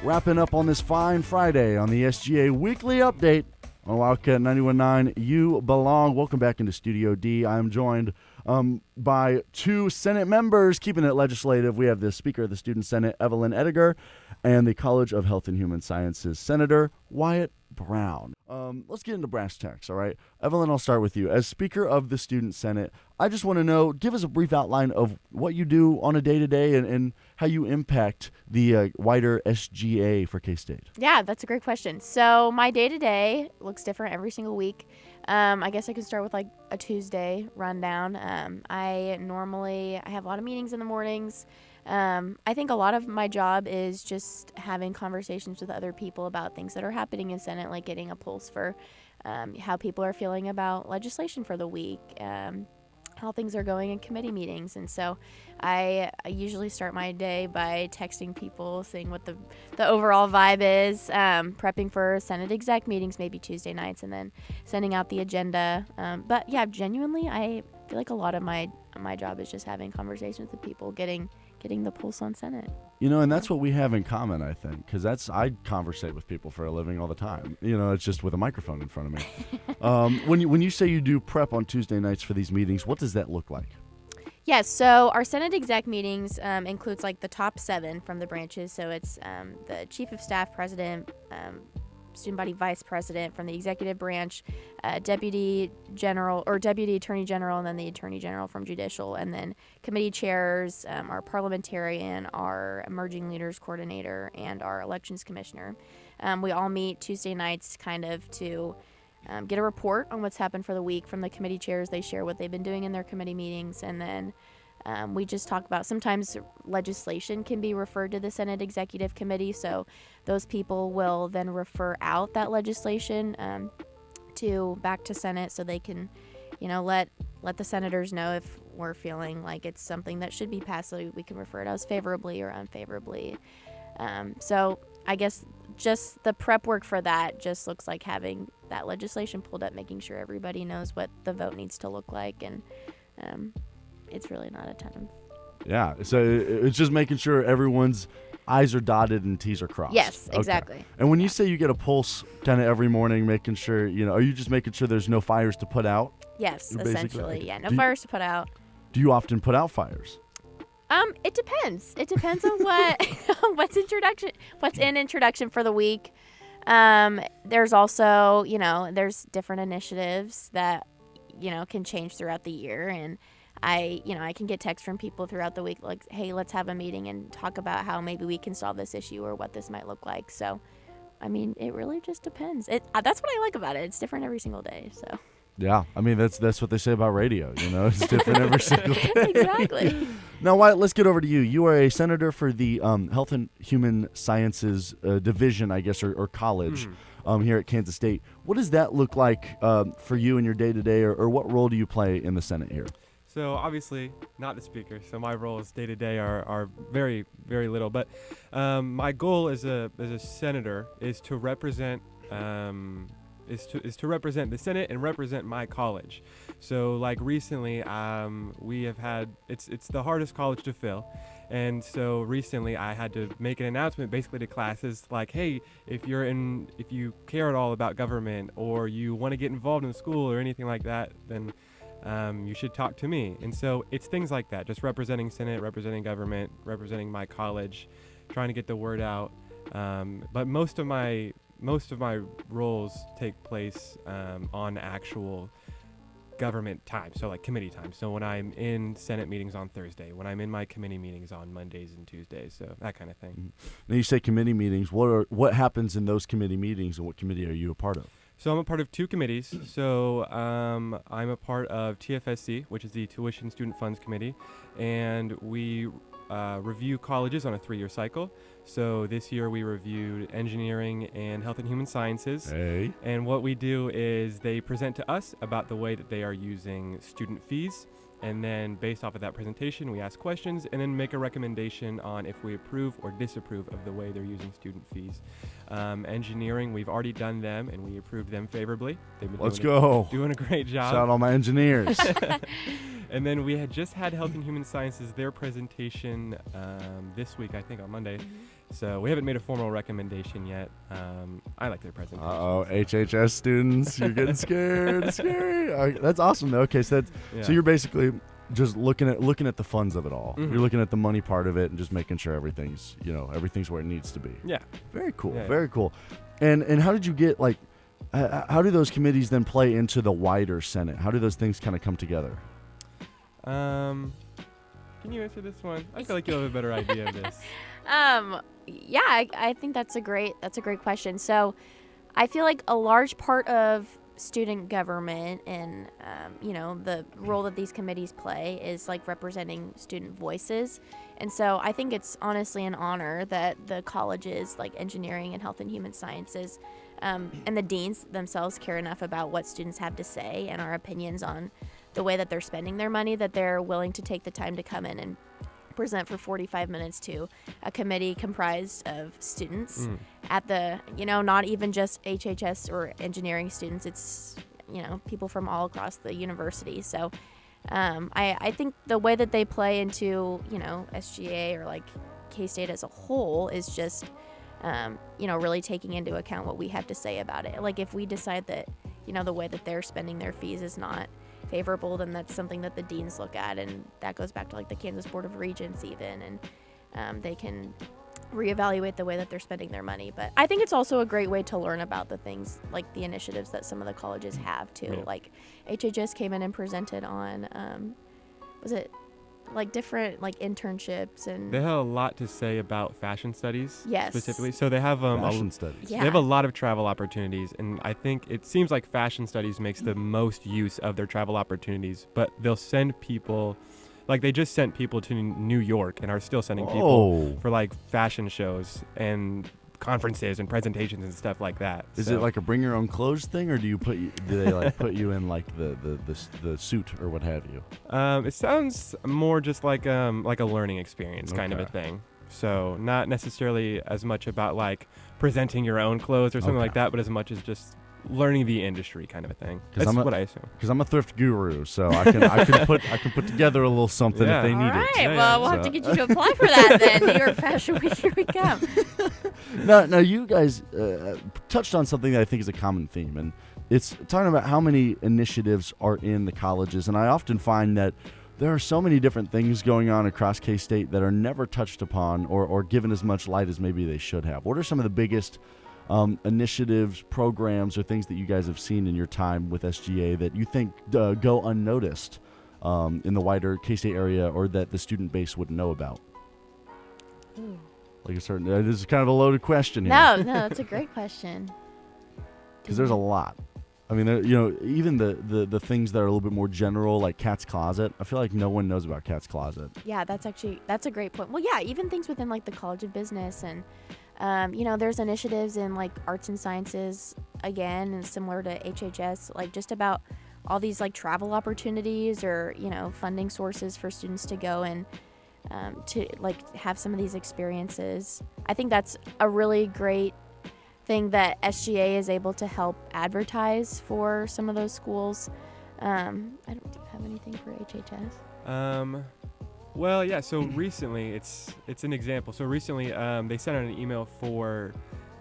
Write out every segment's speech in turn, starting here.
Wrapping up on this fine Friday on the SGA Weekly Update on Wildcat 91.9. You belong. Welcome back into Studio D. I'm joined by two Senate members keeping it legislative. We have the Speaker of the Student Senate, Evelyn Ediger, and the College of Health and Human Sciences Senator Wyatt Brown. Let's get into brass tacks, all right? Evelyn, I'll start with you. As Speaker of the Student Senate, I just want to know, give us a brief outline of what you do on a day-to-day and how you impact the wider SGA for K-State. Yeah, that's a great question. So my day-to-day looks different every single week. I guess I could start with like a Tuesday rundown. I have a lot of meetings in the mornings. I think a lot of my job is just having conversations with other people about things that are happening in Senate, like getting a pulse for how people are feeling about legislation for the week, how things are going in committee meetings. And so I usually start my day by texting people, seeing what the overall vibe is, prepping for Senate exec meetings, maybe Tuesday nights, and then sending out the agenda. But yeah, genuinely, I feel like a lot of my job is just having conversations with people, getting the pulse on Senate. You know, and that's what we have in common, I think, because I conversate with people for a living all the time. You know, it's just with a microphone in front of me. When you say you do prep on Tuesday nights for these meetings, what does that look like? Yes, so our Senate exec meetings includes like the top 7 from the branches. So it's the Chief of Staff, President, Student Body Vice President from the Executive Branch, Deputy General or Deputy Attorney General, and then the Attorney General from Judicial, and then committee chairs, our parliamentarian, our Emerging Leaders Coordinator, and our Elections Commissioner. We all meet Tuesday nights kind of to get a report on what's happened for the week from the committee chairs. They share what they've been doing in their committee meetings, and then we just talk about, sometimes legislation can be referred to the Senate Executive Committee, so those people will then refer out that legislation back to Senate, so they can, let the senators know if we're feeling like it's something that should be passed, so we can refer it as favorably or unfavorably. So I guess just the prep work for that just looks like having that legislation pulled up, making sure everybody knows what the vote needs to look like, and it's really not a ton of... Yeah, so it's just making sure everyone's I's are dotted and T's are crossed. Yes, exactly. Okay. And when you say you get a pulse kind of every morning, making sure, are you just making sure there's no fires to put out? Yes, basically? Essentially, yeah, no fires to put out. Do you often put out fires? It depends. It depends on what's in introduction for the week. There's also, there's different initiatives that, can change throughout the year, and I can get texts from people throughout the week like, hey, let's have a meeting and talk about how maybe we can solve this issue or what this might look like. So, I mean, it really just depends. That's what I like about it. It's different every single day. So. Yeah, I mean, that's what they say about radio, It's different every single day. Exactly. Now, Wyatt, let's get over to you. You are a senator for the Health and Human Sciences Division, I guess, or college here at Kansas State. What does that look like for you in your day-to-day, or what role do you play in the Senate here? So obviously not the speaker, so my roles day to day are very, very little. But my goal as a senator is to represent to represent the Senate and represent my college. So like recently, we have had it's the hardest college to fill, and so recently I had to make an announcement basically to classes like, hey, if you care at all about government or you want to get involved in school or anything like that, then you should talk to me. And so it's things like that, just representing Senate, representing government, representing my college, trying to get the word out. But most of my roles take place on actual government time, so like committee time. So when I'm in Senate meetings on Thursday, when I'm in my committee meetings on Mondays and Tuesdays, so that kind of thing. Now you say committee meetings. What happens in those committee meetings, and what committee are you a part of? So I'm a part of 2 committees. So I'm a part of TFSC, which is the Tuition Student Funds Committee, and we review colleges on a 3-year cycle. So this year we reviewed engineering and health and human sciences. Hey. And what we do is they present to us about the way that they are using student fees. And then based off of that presentation, we ask questions and then make a recommendation on if we approve or disapprove of the way they're using student fees. Engineering, we've already done them and we approved them favorably. They've been doing a great job. Shout out all my engineers. And then we had just had Health and Human Sciences, their presentation this week, I think on Monday. So we haven't made a formal recommendation yet. I like their presentation. Uh-oh, HHS students, you're getting scared. It's scary. That's awesome, though. Okay, so Yeah. so you're basically just looking at the funds of it all. Mhm. You're looking at the money part of it and just making sure everything's where it needs to be. Yeah. Very cool. Yeah, yeah. Very cool. And how did you get how do those committees then play into the wider Senate? How do those things kind of come together? Can you answer this one? I feel like you'll have a better idea of this. Yeah, I think that's a great question. So, I feel like a large part of student government and the role that these committees play is like representing student voices. And so I think it's honestly an honor that the colleges like engineering and health and human sciences and the deans themselves care enough about what students have to say and our opinions on the way that they're spending their money, that they're willing to take the time to come in and present for 45 minutes to a committee comprised of students at the, not even just HHS or engineering students. It's, people from all across the university. So I think the way that they play into, SGA or like K-State as a whole is just, really taking into account what we have to say about it. Like if we decide that, the way that they're spending their fees is not favorable, then that's something that the deans look at, and that goes back to like the Kansas Board of Regents even, and they can reevaluate the way that they're spending their money. But I think it's also a great way to learn about the things, like the initiatives that some of the colleges have too. Yeah. Like HHS came in and presented on, was it like different like internships and They have a lot to say about fashion studies. Yes. Specifically. So they have Fashion studies. Yeah. They have a lot of travel opportunities, and I think it seems like fashion studies makes the most use of their travel opportunities, but they'll send people, like they just sent people to New York and are still sending people for like fashion shows and conferences and presentations and stuff like that. Is So it like a bring your own clothes thing, or do they like put you in like the suit or what have you? it sounds more just like a learning experience kind of a Okay. thing. So not necessarily as much about like presenting your own clothes or something Okay. like that, but as much as just learning the industry kind of a thing. 'Cause That's I'm a- what I assume. Because I'm a thrift guru, so I can put together a little something Yeah. if they all need right, it. Yeah, well, yeah. we'll have So- to get you to apply for that then. New York Fashion Week, here we come. Now you guys touched on something that I think is a common theme, and it's talking about how many initiatives are in the colleges. And I often find that there are so many different things going on across K-State that are never touched upon or given as much light as maybe they should have. What are some of the biggest initiatives, programs, or things that you guys have seen in your time with SGA that you think go unnoticed in the wider K-State area, or that the student base wouldn't know about? Like a certain, this is kind of a loaded question here. No, that's a great question. Because there's a lot. I mean, even the things that are a little bit more general, like Cat's Closet. I feel like no one knows about Cat's Closet. Yeah, that's a great point. Well, yeah, even things within like the College of Business and, there's initiatives in like arts and sciences again, and similar to HHS, like just about all these like travel opportunities or, funding sources for students to go and to like have some of these experiences. I think that's a really great thing that SGA is able to help advertise for some of those schools. I don't have anything for HHS. Well, yeah. So recently, it's an example. So recently, they sent out an email for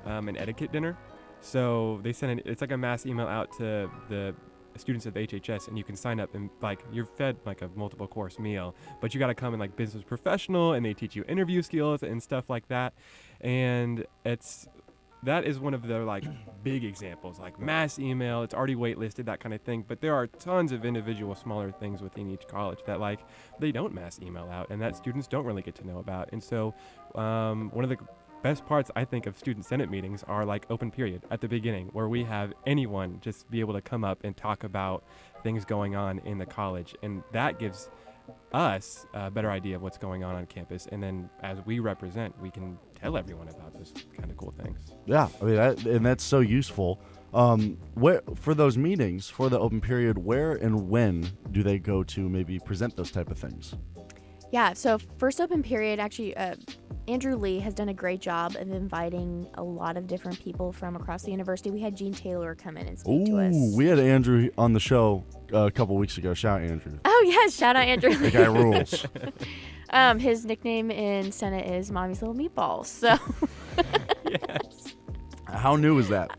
an etiquette dinner. So they sent it's like a mass email out to the students of HHS, and you can sign up and like you're fed like a multiple course meal, but you got to come in like business professional, and they teach you interview skills and stuff like that. And that is one of their like big examples, like mass email. It's already waitlisted, that kind of thing. But there are tons of individual smaller things within each college that like they don't mass email out, and that students don't really get to know about. And so one of the best parts, I think, of student senate meetings are like open period at the beginning, where we have anyone just be able to come up and talk about things going on in the college, and that gives us a better idea of what's going on campus. And then as we represent, we can tell everyone about those kind of cool things. Yeah, I mean, that's so useful. Where for those meetings, for the open period, where and when do they go to maybe present those type of things? Yeah, so first open period, actually, Andrew Lee has done a great job of inviting a lot of different people from across the university. We had Gene Taylor come in and speak to us. Ooh, we had Andrew on the show a couple weeks ago. Shout out Andrew. Oh yes, shout out Andrew The Lee. guy rules. His nickname in Senate is Mommy's Little Meatballs. So Yes. How new is that?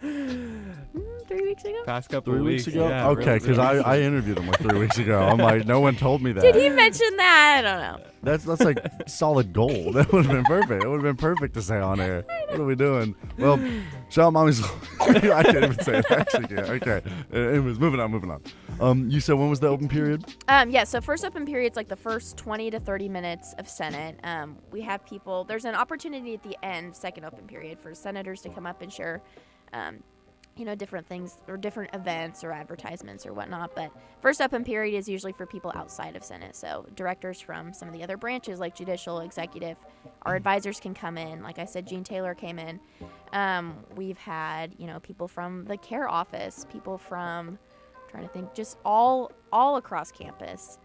3 weeks ago. Past couple 3 of weeks ago? Yeah, Okay, really because I interviewed him like 3 weeks ago. I'm like, no one told me that. Did he mention that? I don't know. That's like solid gold. That would have been perfect. It would have been perfect to say on air. What are we doing? Well, shout out Mommy's. I can't even say it. Actually, yeah. Okay. Anyways, moving on. You said when was the open period? Yeah, so first open period's like the first 20 to 30 minutes of Senate. We have people, there's an opportunity at the end, second open period, for senators to come up and share, different things or different events or advertisements or whatnot. But first open period is usually for people outside of Senate. So directors from some of the other branches like judicial, executive, our advisors can come in. Like I said, Gene Taylor came in. We've had, people from the care office, people from, trying to think, just all across campus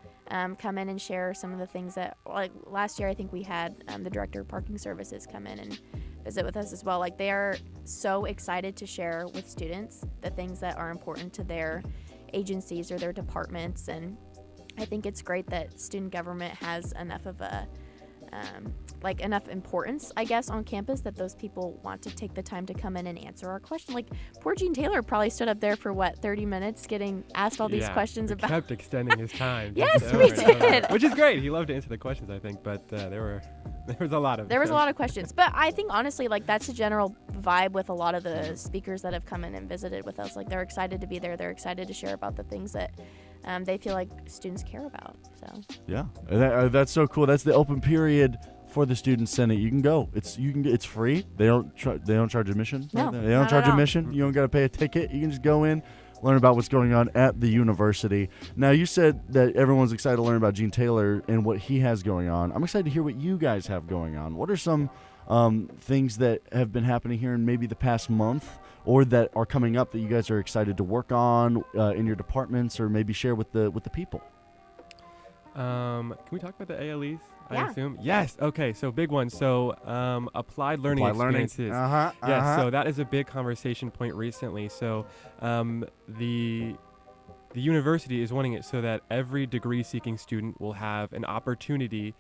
come in and share some of the things that, like last year I think we had the director of parking services come in and visit with us as well. Like, they are so excited to share with students the things that are important to their agencies or their departments, and I think it's great that student government has enough of a enough importance, I guess, on campus that those people want to take the time to come in and answer our question. Like, poor Gene Taylor probably stood up there for 30 minutes getting asked all these questions we about. kept extending his time. Yes, just we over and over. did. Which is great. He loved to answer the questions, I think, but there was a lot of. There was a lot of questions, but I think honestly, like, that's a general vibe with a lot of the speakers that have come in and visited with us. Like, they're excited to be there. They're excited to share about the things that they feel like students care about. So yeah, that's so cool. That's the open period for the student senate. You can go. It's free. They don't charge admission. No, right? They don't not charge at all. admission. You don't got to pay a ticket. You can just go in, learn about what's going on at the university. Now, you said that everyone's excited to learn about Gene Taylor and what he has going on. I'm excited to hear what you guys have going on. What are some things that have been happening here in maybe the past month, or that are coming up that you guys are excited to work on in your departments, or maybe share with the people? Can we talk about the ALEs? Yeah. I assume. Yes. Okay. So big one. So applied learning experiences. Yes. So that is a big conversation point recently. So the university is wanting it so that every degree-seeking student will have an opportunity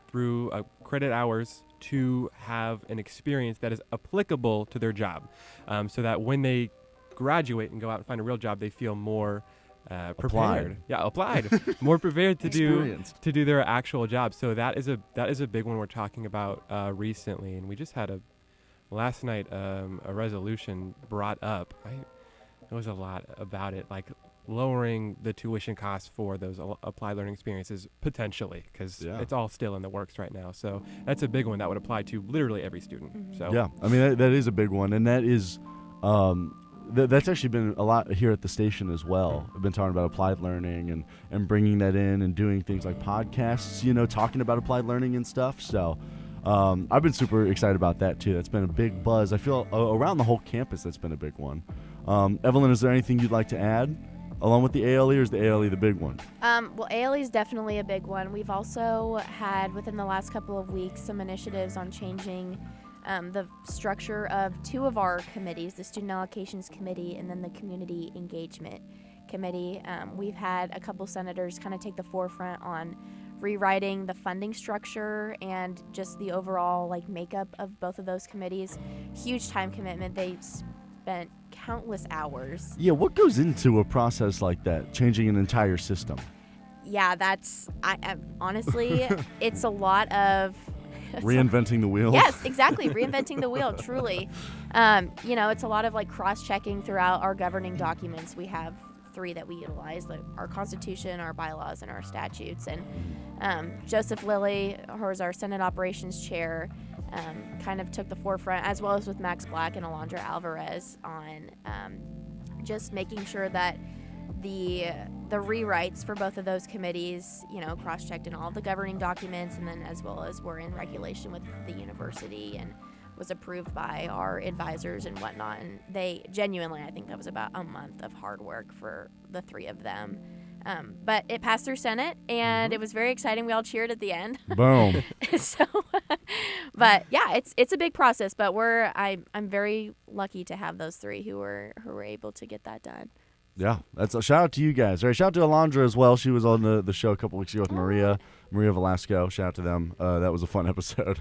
through credit hours to have an experience that is applicable to their job, so that when they graduate and go out and find a real job, they feel more prepared. Applied. More prepared to do their actual job. So that is a big one we're talking about recently, and we just had last night a resolution brought up. There was a lot about it, like lowering the tuition costs for those applied learning experiences potentially, because it's all still in the works right now. So that's a big one that would apply to literally every student. Mm-hmm. So yeah, I mean that is a big one, and that is that's actually been a lot here at the station as well. I've been talking about applied learning and bringing that in and doing things like podcasts, talking about applied learning and stuff. So I've been super excited about that too. That's been a big buzz. I feel around the whole campus that's been a big one. Evelyn, is there anything you'd like to add along with the ALE, or is the ALE the big one? Well, ALE is definitely a big one. We've also had, within the last couple of weeks, some initiatives on changing the structure of two of our committees, the Student Allocations Committee and then the Community Engagement Committee. We've had a couple senators kind of take the forefront on rewriting the funding structure and just the overall makeup of both of those committees. Huge time commitment. They spent countless hours. Yeah, what goes into a process like that, changing an entire system? Yeah, that's I honestly, it's a lot of reinventing the wheel. Yes, exactly. Reinventing the wheel, truly. It's a lot of cross-checking throughout our governing documents. We have 3 that we utilize, our Constitution, our bylaws, and our statutes. And Joseph Lilly, who is our Senate Operations Chair, kind of took the forefront, as well as with Max Black and Alondra Alvarez, on just making sure that the rewrites for both of those committees, cross-checked in all of the governing documents, and then as well as were in regulation with the university and was approved by our advisors and whatnot. And they genuinely, I think that was about a month of hard work for the 3 of them. But it passed through Senate, and it was very exciting. We all cheered at the end. Boom. So, but yeah, it's a big process. But I'm very lucky to have those three who were able to get that done. Yeah, that's a shout out to you guys. All right, shout out to Alondra as well. She was on the show a couple weeks ago with Maria Velasco. Shout out to them. That was a fun episode.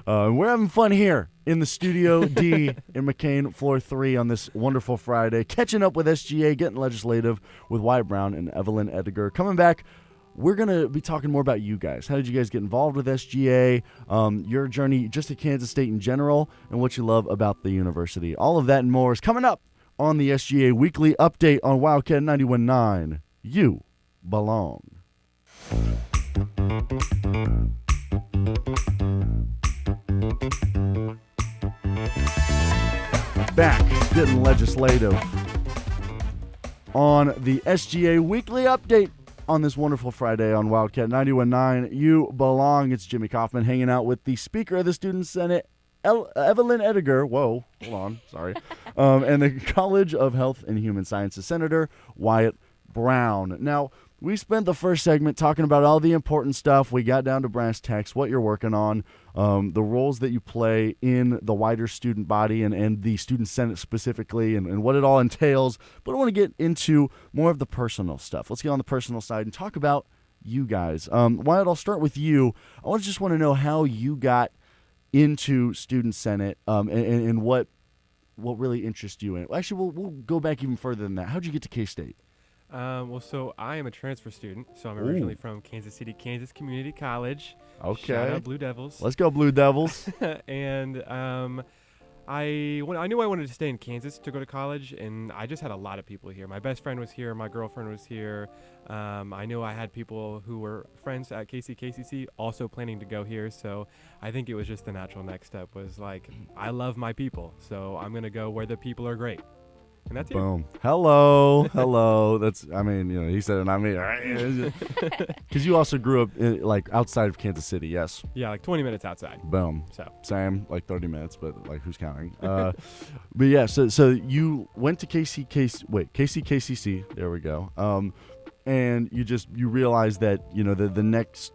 We're having fun here in the Studio D in McCain, floor 3 on this wonderful Friday. Catching up with SGA, getting legislative with Wyatt Brown and Evelyn Edgar. Coming back, we're going to be talking more about you guys. How did you guys get involved with SGA, your journey just to Kansas State in general, and what you love about the university. All of that and more is coming up on the SGA Weekly Update on Wildcat 91.9. You belong. Back, getting legislative on the SGA Weekly Update on this wonderful Friday on Wildcat 91.9. You belong. It's Jimmy Kaufman hanging out with the Speaker of the Student Senate, Evelyn Edgar. Whoa, hold on, sorry. And the College of Health and Human Sciences Senator, Wyatt Brown. Now, we spent the first segment talking about all the important stuff. We got down to brass tacks, what you're working on, the roles that you play in the wider student body and the Student Senate specifically, and what it all entails. But I want to get into more of the personal stuff. Let's get on the personal side and talk about you guys. Wyatt, I'll start with you. I just want to know how you got into Student Senate and what really interests you in it. Actually, we'll go back even further than that. How'd you get to K-State? Well, so I am a transfer student, so I'm originally from Kansas City, Kansas Community College. Okay. Shout out Blue Devils. Let's go Blue Devils. And I knew I wanted to stay in Kansas to go to college, and I just had a lot of people here. My best friend was here. My girlfriend was here. I knew I had people who were friends at KCC also planning to go here, so I think it was just the natural next step was like, I love my people, so I'm going to go where the people are great. And that's Boom. Hello. That's, I mean, you know, he said it, not me. Because you also grew up like outside of Kansas City, yes? Yeah, like 20 minutes outside. Boom. So same, like 30 minutes, but like who's counting? But yeah, so you went to KCC. There we go. And you realized that, you know, the next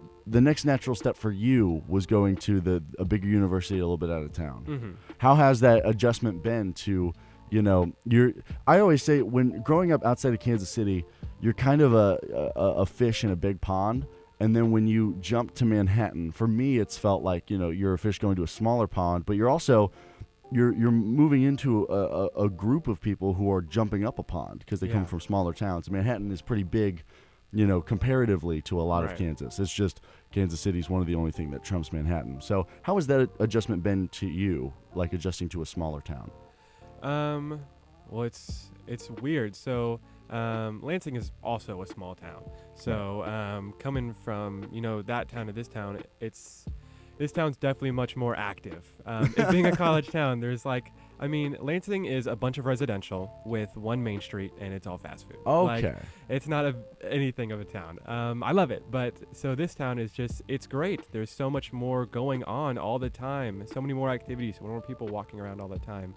natural step for you was going to a bigger university a little bit out of town. Mm-hmm. How has that adjustment been to? You know, I always say when growing up outside of Kansas City, you're kind of a fish in a big pond. And then when you jump to Manhattan, for me, it's felt like, you know, you're a fish going to a smaller pond, but you're also, you're moving into a group of people who are jumping up a pond because they come from smaller towns. Manhattan is pretty big, you know, comparatively to a lot of Kansas. It's just Kansas City is one of the only thing that trumps Manhattan. So how has that adjustment been to you, like adjusting to a smaller town? Well, it's weird. So, Lansing is also a small town. So, coming from, you know, that town to this town, this town's definitely much more active. It being a college town, there's like, I mean, Lansing is a bunch of residential with one main street, and it's all fast food. Okay. Like, it's not anything of a town. I love it, but so this town is just, it's great. There's so much more going on all the time. So many more activities, more people walking around all the time.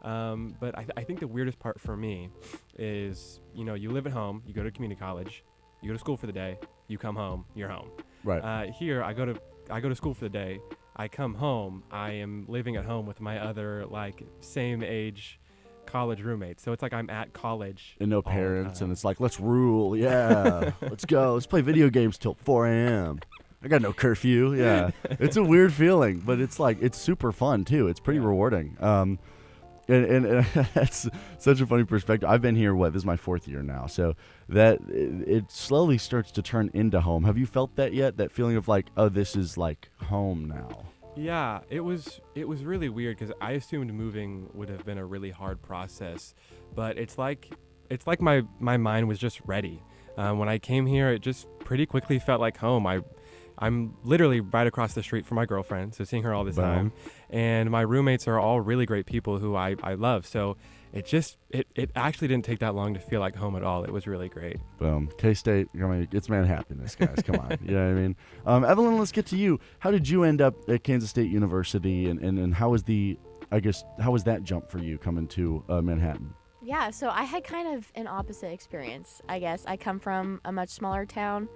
But I think the weirdest part for me is, you know, you live at home, you go to community college, you go to school for the day, you come home, you're home. Right. Here, I go to school for the day, I come home, I am living at home with my other, like, same age college roommates. So it's like I'm at college. And no parents, and it's like, let's rule. Yeah. Let's go. Let's play video games till 4 a.m. I got no curfew. Yeah. It's a weird feeling, but it's like, it's super fun, too. It's pretty rewarding. And that's such a funny perspective. I've been here, this is my 4th year now. So that it slowly starts to turn into home. Have you felt that yet? That feeling of like, oh, this is like home now. Yeah, it was really weird because I assumed moving would have been a really hard process, but it's like my mind was just ready. When I came here, it just pretty quickly felt like home. I'm literally right across the street from my girlfriend, so seeing her all the time. And my roommates are all really great people who I love. So it actually didn't take that long to feel like home at all. It was really great. Boom. K-State, I mean, it's man happiness, guys. Come on. You know what I mean? Evelyn, let's get to you. How did you end up at Kansas State University, and how was how was that jump for you coming to Manhattan? Yeah, so I had kind of an opposite experience, I guess. I come from a much smaller town.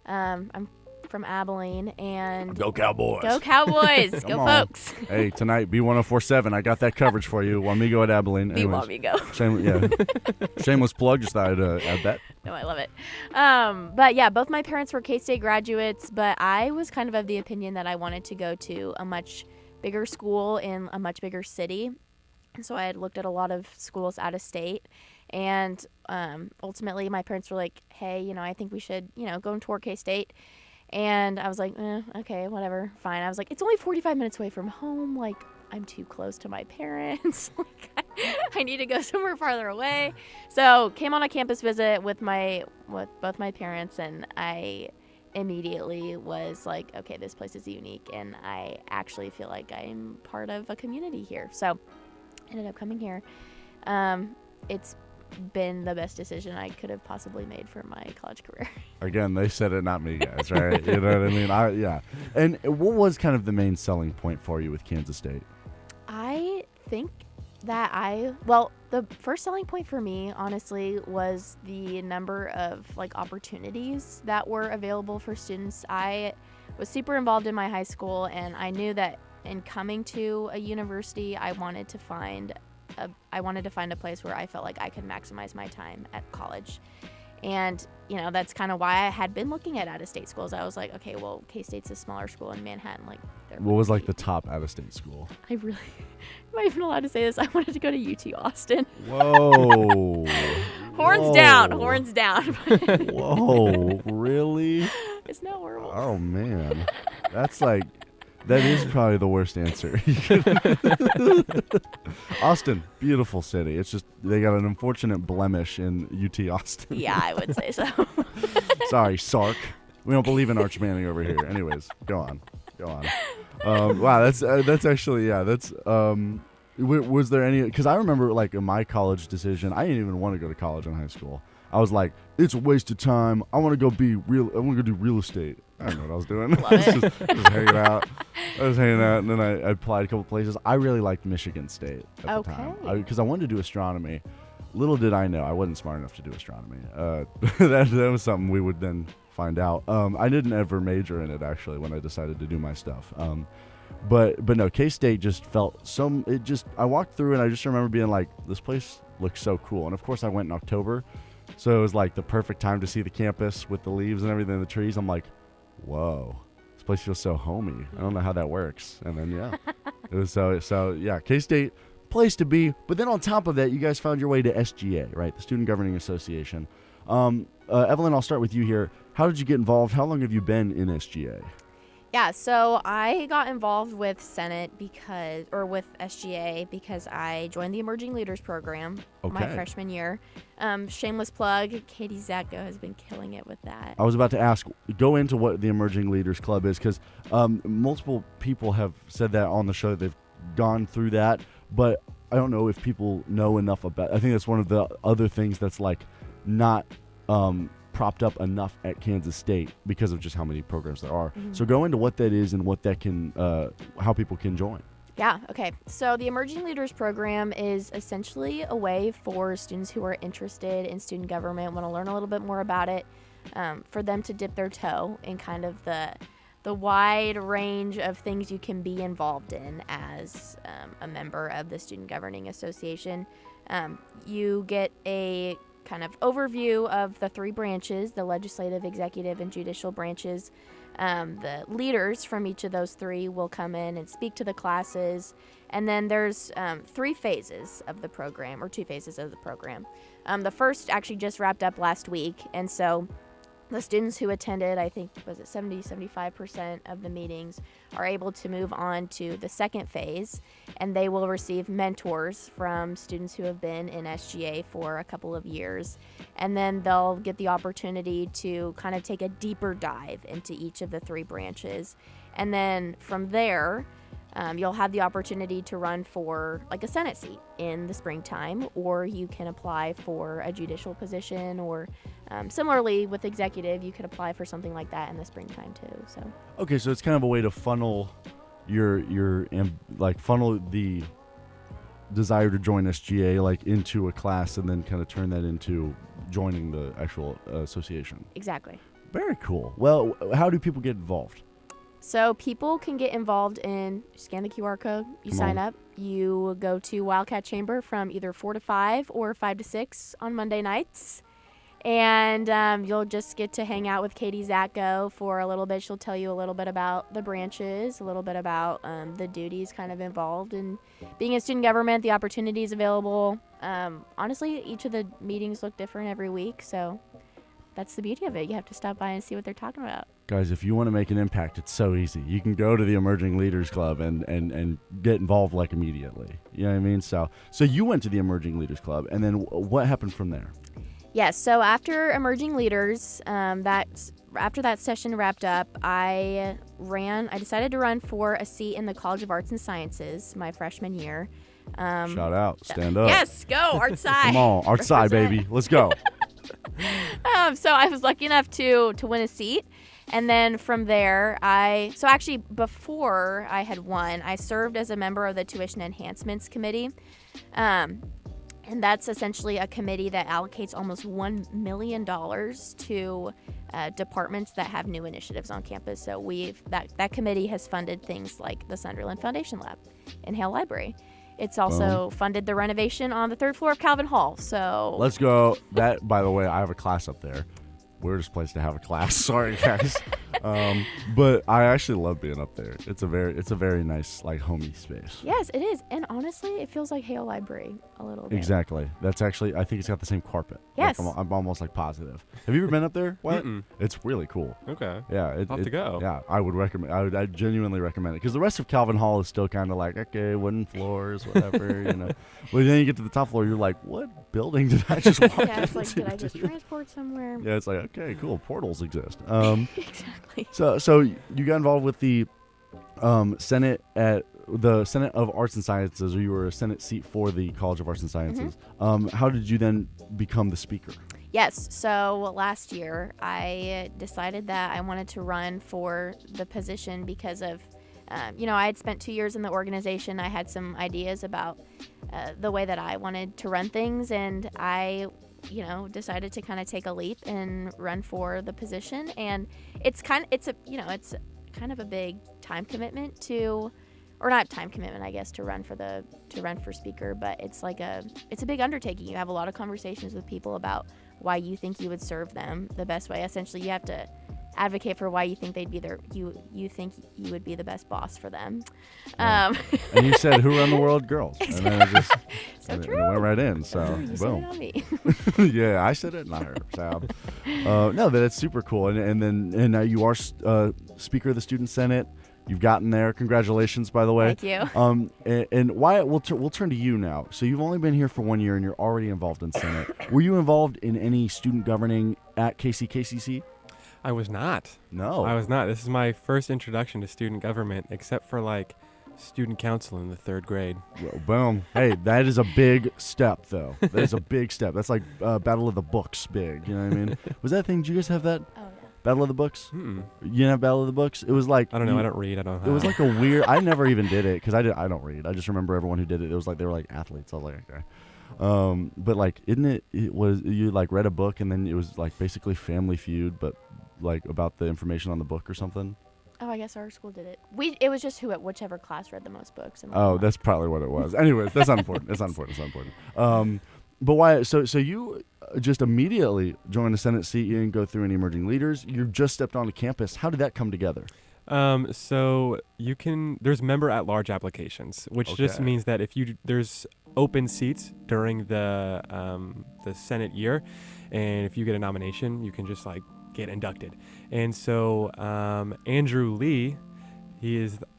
I'm from Abilene, and Go Cowboys. go Cowboys, Come go on. folks. Hey, tonight, B1047, I got that coverage for you. Wamigo at Abilene. Be Anyways, Wamigo. Shameless plug, just thought I'd add that. No, I love it. But yeah, both my parents were K-State graduates, but I was kind of the opinion that I wanted to go to a much bigger school in a much bigger city. And so I had looked at a lot of schools out of state, and ultimately my parents were like, hey, I think we should, go and tour K-State. And I was like, okay, whatever, fine. I was like, it's only 45 minutes away from home. Like, I'm too close to my parents. Like, I need to go somewhere farther away. So came on a campus visit with both my parents, and I immediately was like, okay, this place is unique, and I actually feel like I'm part of a community here. So ended up coming here. It's been the best decision I could have possibly made for my college career. Again, they said it, not me, guys, right? You know what I mean? Yeah. And what was kind of the main selling point for you with Kansas State? I think that the first selling point for me, honestly, was the number of opportunities that were available for students. I was super involved in my high school, and I knew that in coming to a university, I wanted to find a place where I felt like I could maximize my time at college. And, that's kind of why I had been looking at out-of-state schools. I was like, okay, well, K-State's a smaller school in Manhattan. What was the top out-of-state school? I really, am I even allowed to say this? I wanted to go to UT Austin. Whoa. Horns down. Whoa, really? Isn't that horrible? Oh, man. That's that is probably the worst answer. Austin, beautiful city. It's just they got an unfortunate blemish in UT Austin. Yeah, I would say so. Sorry, Sark. We don't believe in Arch Manning over here. Anyways, go on. Wow, that's actually, yeah, that's was there any, because I remember in my college decision, I didn't even want to go to college in high school. I was like, it's a waste of time. I want to go do real estate. I don't know what I was doing. Love it. just hanging out. I was hanging out, and then I applied a couple places. I really liked Michigan State at the time because I wanted to do astronomy. Little did I know I wasn't smart enough to do astronomy. That was something we would then find out. I didn't ever major in it actually when I decided to do my stuff. But no, K-State just felt I walked through and I just remember being like, this place looks so cool. And of course I went in October, so it was the perfect time to see the campus with the leaves and everything, the trees. I'm like, whoa, this place feels so homey. I don't know how that works. And then yeah, it was so yeah, K-State, place to be. But then on top of that, you guys found your way to SGA, right? The Student Governing Association. Evelyn, I'll start with you here. How did you get involved? How long have you been in SGA? Yeah, so I got involved with with SGA because I joined the Emerging Leaders Program my freshman year. Shameless plug, Katie Zacko has been killing it with that. I was about to ask, go into what the Emerging Leaders Club is, because multiple people have said that on the show. They've gone through that, but I don't know if people know enough about it. I think that's one of the other things that's not propped up enough at Kansas State because of just how many programs there are. Mm-hmm. So go into what that is and what that can, how people can join. Yeah, okay. So the Emerging Leaders Program is essentially a way for students who are interested in student government, want to learn a little bit more about it, for them to dip their toe in kind of the wide range of things you can be involved in as a member of the Student Governing Association. You get a kind of overview of the three branches, the legislative, executive, and judicial branches. The leaders from each of those three will come in and speak to the classes. And then there's 3 phases of the program, or 2 phases of the program. The first actually just wrapped up last week. And so the students who attended, I think, 75% of the meetings, are able to move on to the second phase, and they will receive mentors from students who have been in SGA for a couple of years. And then they'll get the opportunity to kind of take a deeper dive into each of the 3 branches. And then from there, you'll have the opportunity to run for a Senate seat in the springtime, or you can apply for a judicial position, or similarly with executive, you could apply for something like that in the springtime too. So okay, so it's kind of a way to funnel funnel the desire to join SGA like into a class and then kind of turn that into joining the actual association. Exactly. Very cool. Well, how do people get involved? So people can get involved in scan the QR code. You sign up. You go to Wildcat Chamber from either 4 to 5 or 5 to 6 on Monday nights. And you'll just get to hang out with Katie Zatko for a little bit. She'll tell you a little bit about the branches, a little bit about the duties kind of involved in being in student government, the opportunities available. Honestly, each of the meetings look different every week, so that's the beauty of it. You have to stop by and see what they're talking about. Guys, if you want to make an impact, it's so easy. You can go to the Emerging Leaders Club and get involved like immediately. You know what I mean? So you went to the Emerging Leaders Club, and then what happened from there? Yes, so after Emerging Leaders, after that session wrapped up, I decided to run for a seat in the College of Arts and Sciences my freshman year. Shout out, stand up. Yes, go, Arts Sci. Come on, Arts Sci, baby. Let's go. So I was lucky enough to win a seat. And then from there, before I had won, I served as a member of the Tuition Enhancements Committee. And that's essentially a committee that allocates almost $1 million to departments that have new initiatives on campus. So that committee has funded things like the Sunderland Foundation Lab in Hale Library. It's also funded the renovation on the 3rd floor of Calvin Hall. So let's go. That, by the way, I have a class up there. Weirdest place to have a class. Sorry, guys. But I actually love being up there. It's a very nice, like, homey space. Yes, it is. And honestly, it feels like Hale Library a little bit. Exactly. That's actually, I think it's got the same carpet. Yes. Like, I'm almost like positive. Have you ever been up there? What? It's really cool. Okay. Yeah. I'll have to go. Yeah, I would recommend. I genuinely recommend it because the rest of Calvin Hall is still kind of like, okay, wooden floors, whatever, you know. But then you get to the top floor, you're like, what building did I just walk Yeah, it's like, into? did I just transport somewhere? Yeah, it's like, okay, cool. Portals exist. Exactly. So you got involved with the Senate at the Senate of Arts and Sciences, or you were a Senate seat for the College of Arts and Sciences. How did you then become the speaker? Yes. So last year, I decided that I wanted to run for the position because of, I had spent 2 years in the organization. I had some ideas about the way that I wanted to run things, and I decided to kind of take a leap and run for the position. And it's kind of a big time commitment or not time commitment, I guess, to run for speaker, but it's a big undertaking. You have a lot of conversations with people about why you think you would serve them the best way. Essentially, you have to advocate for why you think you think you would be the best boss for them. Yeah. And you said, "Who run the world, girls?" And then it just true. It went right in. So You boom. said it on me. Yeah, I said it, not her. So no, that's super cool. And now you are Speaker of the Student Senate. You've gotten there. Congratulations, by the way. Thank you. And Wyatt, we'll turn to you now. So you've only been here for 1 year, and you're already involved in Senate. Were you involved in any student governing at KCKCC? I was not. No. I was not. This is my first introduction to student government, except for like student council in the 3rd grade. Well, boom. Hey, that is a big step, though. That is a big step. That's like Battle of the Books big. You know what I mean? Was that a thing? Did you guys have that? Oh, yeah. Battle of the Books? Mm-mm. You didn't have Battle of the Books? It was like... I don't know. I don't read. I don't know. It was like a weird... I never even did it because I don't read. I just remember everyone who did it. It was like they were like athletes. I was like, okay. But like, it was you like read a book and then it was like basically Family Feud, but like about the information on the book or something. Oh, I guess our school did it. It was just whichever class read the most books. That's probably what it was. Anyways, that's not important. It's not important. It's not important. But why? So you just immediately joined the Senate seat. You didn't go through any emerging leaders. You just stepped onto campus. How did that come together? So there's member at large applications, which just means that if there's open seats during the Senate year, and if you get a nomination, you can just like get inducted. And so Andrew Lee,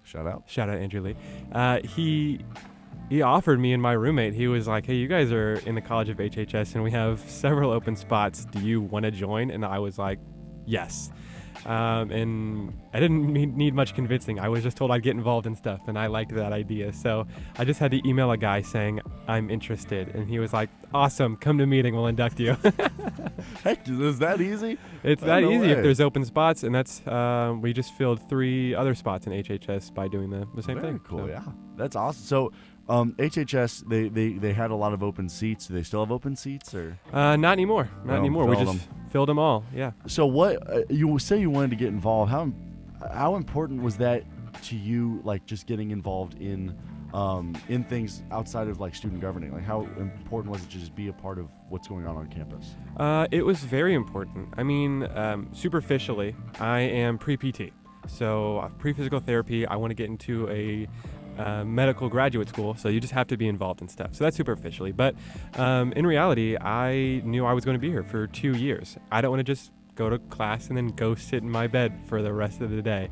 shout out Andrew Lee. He offered me and my roommate. He was like, "Hey, you guys are in the College of HHS, and we have several open spots. Do you want to join?" And I was like, "Yes." And I didn't need much convincing. I was just told I'd get involved in stuff, and I liked that idea. So I just had to email a guy saying, "I'm interested." And he was like, "Awesome, come to meeting, we'll induct you." Heck, is that easy? It's that easy if there's open spots, and that's we just filled 3 other spots in HHS by doing the same Very thing. cool, So. yeah. That's awesome. So HHS, they had a lot of open seats. Do they still have open seats, or? Not anymore. Not No, anymore. We filled just filled them all. Yeah. So what you say you wanted to get involved? How important was that to you? Like just getting involved in things outside of like student governing. Like how important was it to just be a part of what's going on campus? It was very important. I mean, superficially, I am pre-PT. So pre-physical therapy, I want to get into a medical graduate school, so you just have to be involved in stuff. So that's superficially. But in reality, I knew I was going to be here for 2 years. I don't want to just go to class and then go sit in my bed for the rest of the day.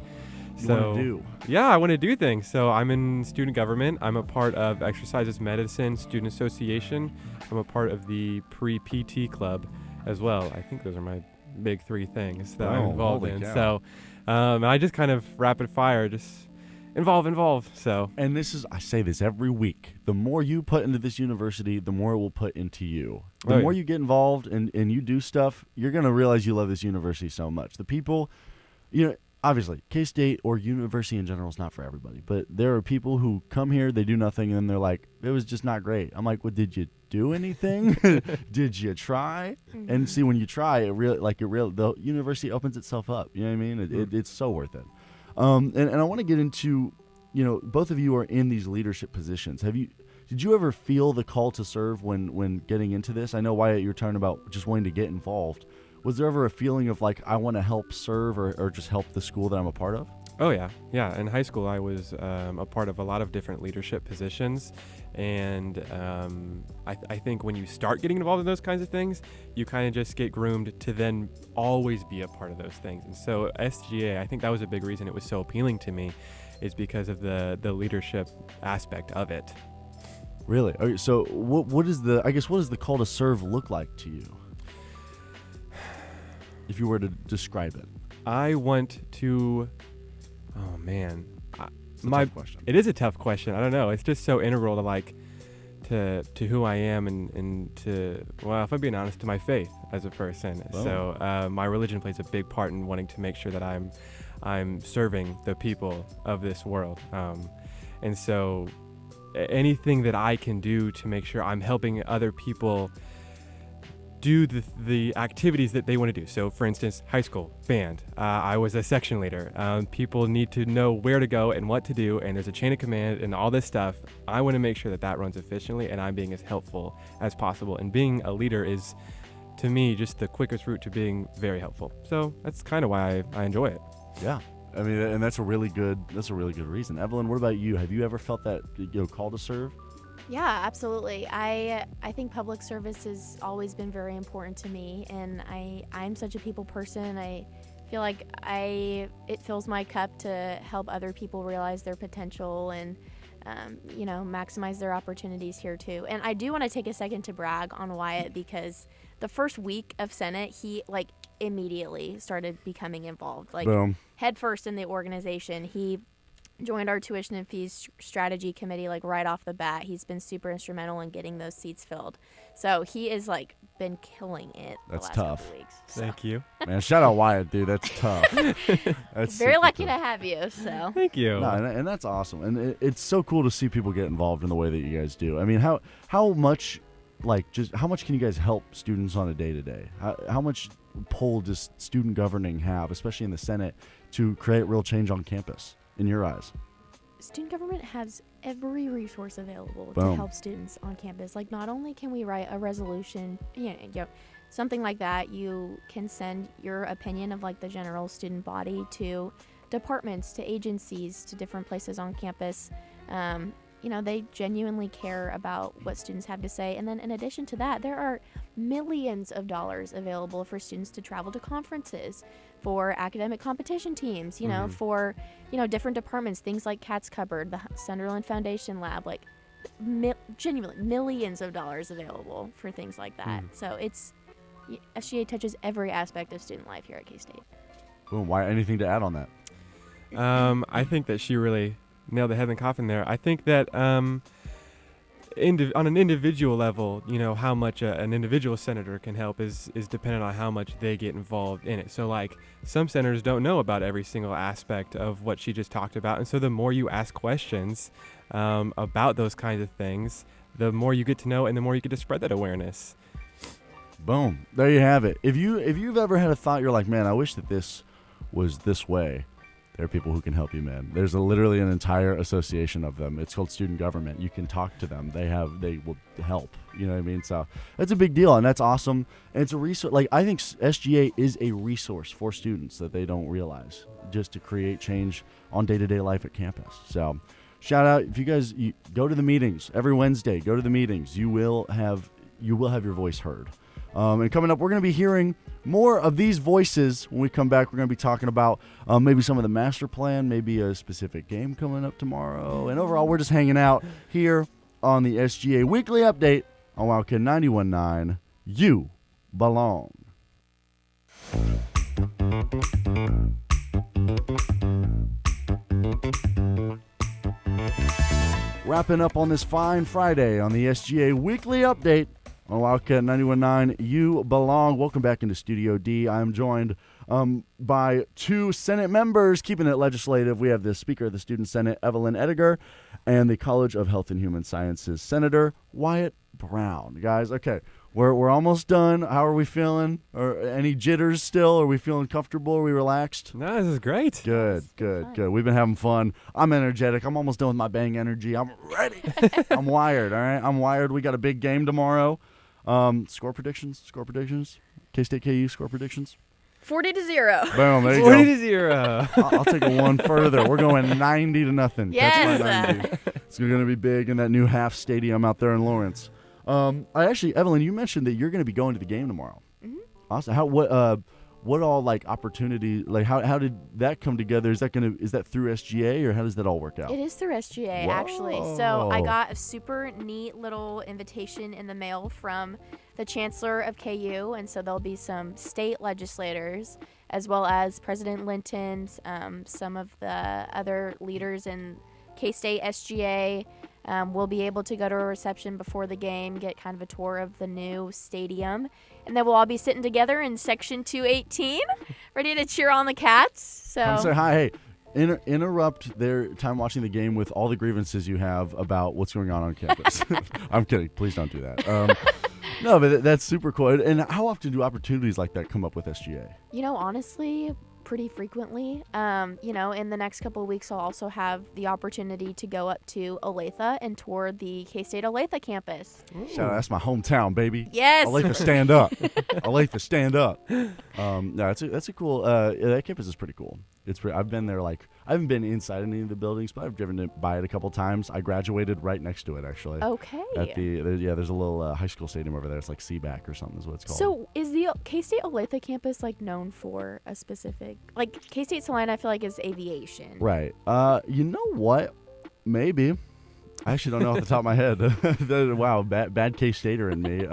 You want to do? Yeah, I want to do things. So I'm in student government. I'm a part of Exercises Medicine Student Association. I'm a part of the pre-PT club as well. I think those are my big 3 things that I'm involved in. Cow. So I just kind of rapid fire, just involve. So. And I say this every week. The more you put into this university, the more it will put into you. The more you get involved and you do stuff, you're going to realize you love this university so much. The people, obviously, K-State or university in general is not for everybody, but there are people who come here, they do nothing, and then they're like, it was just not great. I'm like, well, did you do anything? Did you try? Mm-hmm. And see, when you try, the university opens itself up. You know what I mean? It's so worth it. And I want to get into, both of you are in these leadership positions. Did you ever feel the call to serve when getting into this? I know, Wyatt, you're talking about just wanting to get involved. Was there ever a feeling of like, I want to help serve or just help the school that I'm a part of? Oh, yeah. Yeah. In high school, I was a part of a lot of different leadership positions. And I think when you start getting involved in those kinds of things, you kind of just get groomed to then always be a part of those things. And so SGA, I think that was a big reason it was so appealing to me, is because of the leadership aspect of it. Really? Okay, so what does the call to serve look like to you? If you were to describe it. I want to... Oh, man. It's a tough question. It is a tough question. I don't know. It's just so integral to who I am and to, well, if I'm being honest, to my faith as a person. Wow. So my religion plays a big part in wanting to make sure that I'm serving the people of this world. And so anything that I can do to make sure I'm helping other people do the activities that they want to do. So for instance, high school band, I was a section leader. People need to know where to go and what to do, and there's a chain of command and all this stuff. I want to make sure that runs efficiently and I'm being as helpful as possible. And being a leader is, to me, just the quickest route to being very helpful. So that's kind of why I enjoy it. Yeah. I mean, and that's a really good reason. Evelyn, what about you? Have you ever felt that call to serve? Yeah, absolutely. I think public service has always been very important to me, and I'm such a people person. I feel like it fills my cup to help other people realize their potential and maximize their opportunities here too. And I do want to take a second to brag on Wyatt, because the first week of Senate, he immediately started becoming involved, Boom. head first in the organization. He joined our tuition and fees strategy committee right off the bat. He's been super instrumental in getting those seats filled. So he is been killing it That's the last tough. couple weeks. So. Thank you. Man, shout out Wyatt, dude. That's tough. That's Very super lucky tough. to have you. So Thank you. No, and that's awesome, and it's so cool to see people get involved in the way that you guys do. I mean, how much how much can you guys help students on a day-to-day? How much pull does student governing have, especially in the Senate, to create real change on campus, in your eyes? student government has every resource available Boom. to help students on campus. Not only can we write a resolution, something like that, you can send your opinion of the general student body to departments, to agencies, to different places on campus. They genuinely care about what students have to say. And then in addition to that, there are millions of dollars available for students to travel to conferences, for academic competition teams, for, different departments, things like Cat's Cupboard, the Sunderland Foundation Lab, genuinely millions of dollars available for things like that. So SGA touches every aspect of student life here at K-State. Boom. Why? Anything to add on that? I think that she really nailed the head in the coffin there. I think that on an individual level, how much an individual senator can help is dependent on how much they get involved in it. So some senators don't know about every single aspect of what she just talked about. And so the more you ask questions, about those kinds of things, the more you get to know and the more you get to spread that awareness. Boom. There you have it. If you've ever had a thought, you're like, man, I wish that this was this way. There are people who can help you, man. There's literally an entire association of them. It's called Student Government. You can talk to them. They will help. You know what I mean? So that's a big deal, and that's awesome. And it's a resource. Like, I think SGA is a resource for students that they don't realize, just to create change on day-to-day life at campus. So shout out, if you guys go to the meetings every Wednesday, go to the meetings. You will have your voice heard. And coming up, we're going to be hearing more of these voices when we come back. We're going to be talking about maybe some of the master plan, maybe a specific game coming up tomorrow. And overall, we're just hanging out here on the SGA Weekly Update on Wildcat 91.9. You belong. Wrapping up on this fine Friday on the SGA Weekly Update on Wildcat 91.9, you belong. Welcome back into Studio D. I'm joined by two Senate members keeping it legislative. We have the Speaker of the Student Senate, Evelyn Ediger, and the College of Health and Human Sciences Senator Wyatt Brown. Guys, okay, we're almost done. How are we feeling? Or any jitters still? Are we feeling comfortable? Are we relaxed? No, this is great. Good. We've been having fun. I'm energetic. I'm almost done with my bang energy. I'm ready. I'm wired, all right? I'm wired. We got a big game tomorrow. Score predictions. K-State KU score predictions. 40-0. Boom, there you 40-0. I'll take it one further. We're going 90-0. Yes. That's my 90. It's going to be big in that new half stadium out there in Lawrence. Evelyn, you mentioned that you're going to be going to the game tomorrow. Mm-hmm. Awesome. What all like opportunity, like how did that come together? Is that through SGA, or how does that all work out? It is through SGA. Whoa. Actually. So I got a super neat little invitation in the mail from the Chancellor of KU, and so there'll be some state legislators as well as President Linton, some of the other leaders in K-State SGA. We'll be able to go to a reception before the game, get kind of a tour of the new stadium, and then we'll all be sitting together in Section 218, ready to cheer on the Cats. So Come say hi. Hey, interrupt their time watching the game with all the grievances you have about what's going on campus. I'm kidding. Please don't do that. No, but that's super cool. And how often do opportunities like that come up with SGA? Honestly, pretty frequently. In the next couple of weeks, I'll also have the opportunity to go up to Olathe and tour the K-State Olathe campus. Shout out, that's my hometown, baby. Yes. Olathe, stand up. Olathe, stand up. No, that's a cool. That campus is pretty cool. I've been there. Like, I haven't been inside any of the buildings, but I've driven by it a couple times. I graduated right next to it, actually. Okay. There's a little high school stadium over there. It's like CBAC or something is what it's called. So is the K-State Olathe campus like known for a specific, like K-State Salina, I feel like is aviation. Right. You know what? Maybe. I actually don't know off the top of my head. Wow, bad K-Stater in me.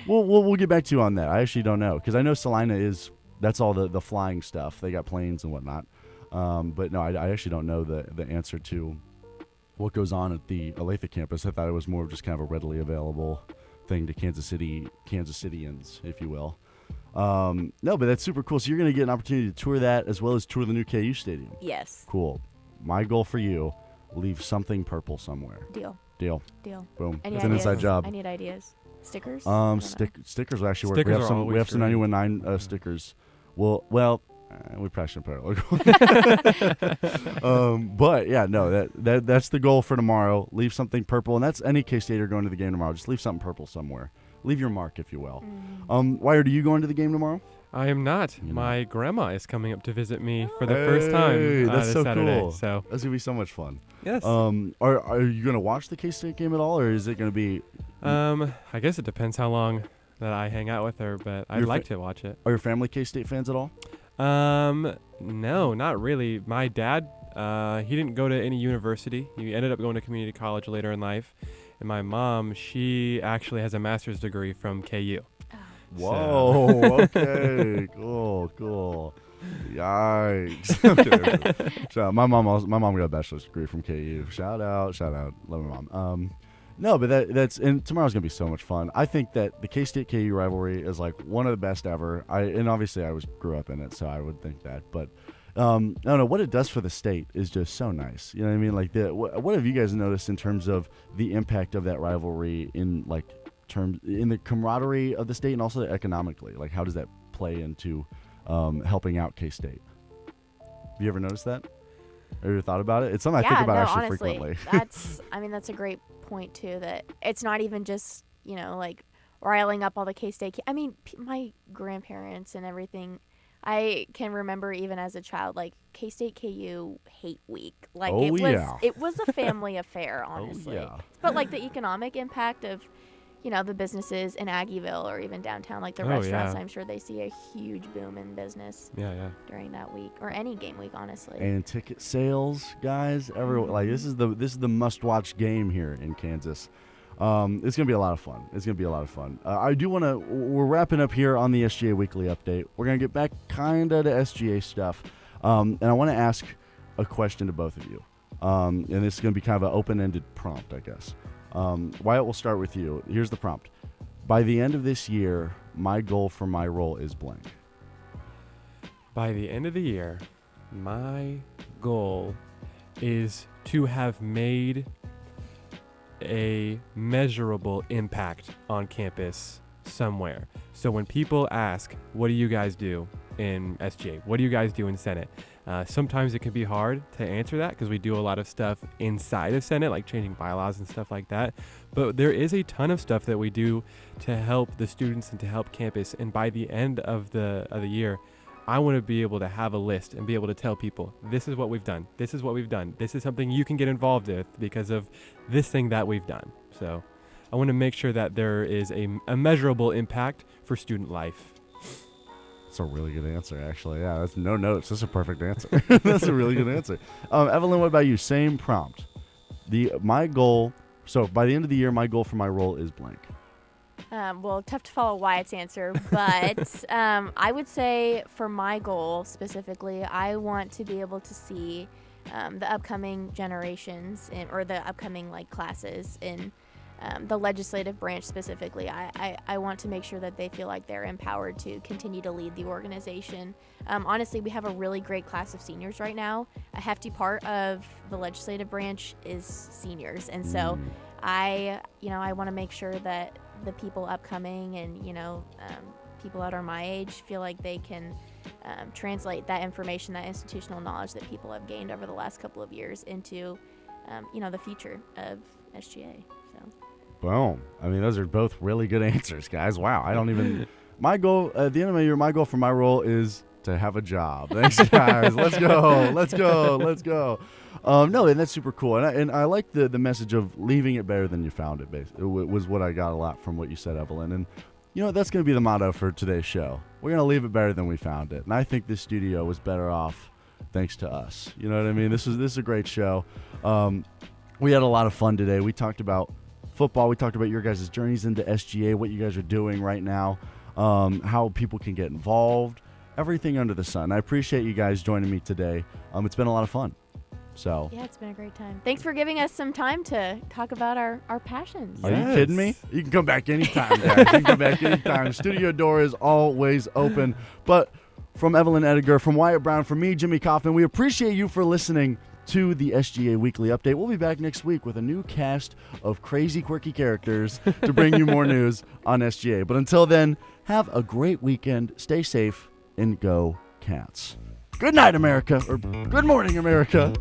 We'll get back to you on that. I actually don't know, because I know Salina that's all the flying stuff. They got planes and whatnot. But no, I actually don't know the answer to what goes on at the Olathe campus. I thought it was more of just kind of a readily available thing to Kansas Cityans, if you will. No, but that's super cool. So you're going to get an opportunity to tour that as well as tour the new KU stadium. Yes. Cool. My goal for you, leave something purple somewhere. Deal. Boom. Any It's ideas? an inside job. I need ideas. Stickers? Stickers will actually work. Stickers are We have some always 91.9 stickers. We probably shouldn't put our logo. But yeah, no, that's the goal for tomorrow. Leave something purple, and that's any K-Stater going to the game tomorrow. Just leave something purple somewhere. Leave your mark, if you will. Wyatt, are you going to the game tomorare? I am not. You know. My grandma is coming up to visit me for the first time That's this so Saturday. cool. So That's gonna be so much fun. yes. Are you gonna watch the K-State game at all, or is it gonna be? I guess it depends how long that I hang out with her, but I'd Your like to watch it. Are your family K-State fans at all? No, not really. My dad, he didn't go to any university. He ended up going to community college later in life. And my mom, she actually has a master's degree from KU. Whoa. Okay. Cool. Yikes. So my mom got a bachelor's degree from KU. Shout out. Love my mom. No, but that's and tomorrow's gonna be so much fun. I think that the K-State KU rivalry is like one of the best ever. And obviously I grew up in it, so I would think that. But no, what it does for the state is just so nice. You know what I mean? Like what have you guys noticed in terms of the impact of that rivalry in like terms in the camaraderie of the state and also economically? Like how does that play into helping out K-State? Have you ever noticed that? Have you ever thought about it? It's something I think about actually honestly, frequently. that's a great point too, that it's not even just, like riling up all the K-State my grandparents and everything. I can remember even as a child, like K-State KU hate week. Like it was a family affair, honestly. Oh, yeah. But like the economic impact of, the businesses in Aggieville or even downtown, like the restaurants, I'm sure they see a huge boom in business during that week or any game week, honestly. And ticket sales, guys, everyone like this is the must-watch game here in Kansas. It's gonna be a lot of fun. We're wrapping up here on the SGA Weekly update. We're gonna get back kinda to SGA stuff, and I want to ask a question to both of you. And this is gonna be kind of an open-ended prompt, I guess. Wyatt, we'll start with you. Here's the prompt. By the end of this year, my goal for my role is blank. By the end of the year, my goal is to have made a measurable impact on campus somewhere. So when people ask, what do you guys do in SGA? What do you guys do in Senate? Sometimes it can be hard to answer that because we do a lot of stuff inside of Senate, like changing bylaws and stuff like that. But there is a ton of stuff that we do to help the students and to help campus. And by the end of the year, I want to be able to have a list and be able to tell people, this is what we've done. This is what we've done. This is something you can get involved with because of this thing that we've done. So I want to make sure that there is a measurable impact for student life. That's a really good answer, actually. Yeah, that's no notes. That's a perfect answer. That's a really good answer. Evelyn, what about you? Same prompt. My goal. So by the end of the year, my goal for my role is blank. Well, tough to follow Wyatt's answer, but I would say for my goal specifically, I want to be able to see the upcoming generations or the upcoming classes in the legislative branch specifically. I want to make sure that they feel like they're empowered to continue to lead the organization. Honestly, we have a really great class of seniors right now. A hefty part of the legislative branch is seniors, and so I want to make sure that the people upcoming and people that are my age feel like they can translate that information, that institutional knowledge that people have gained over the last couple of years into the future of SGA. So boom. I mean, those are both really good answers, guys. Wow. I don't even my goal at the end of the year, my goal for my role is to have a job. Thanks, guys. Let's go. No, and that's super cool. And I like the message of leaving it better than you found it. It was what I got a lot from what you said, Evelyn. And that's going to be the motto for today's show. We're going to leave it better than we found it. And I think this studio was better off thanks to us. You know what I mean? This is a great show. We had a lot of fun today. We talked about football. We talked about your guys' journeys into SGA, what you guys are doing right now, how people can get involved. Everything under the sun. I appreciate you guys joining me today. It's been a lot of fun. So yeah, it's been a great time. Thanks for giving us some time to talk about our passions. Are you kidding me? You can come back anytime, guys. You can come back anytime. Studio door is always open. But from Evelyn Edgar, from Wyatt Brown, from me, Jimmy Kaufman, we appreciate you for listening to the SGA Weekly Update. We'll be back next week with a new cast of crazy, quirky characters to bring you more news on SGA. But until then, have a great weekend. Stay safe. And go Cats. Good night, America. Or good morning, America.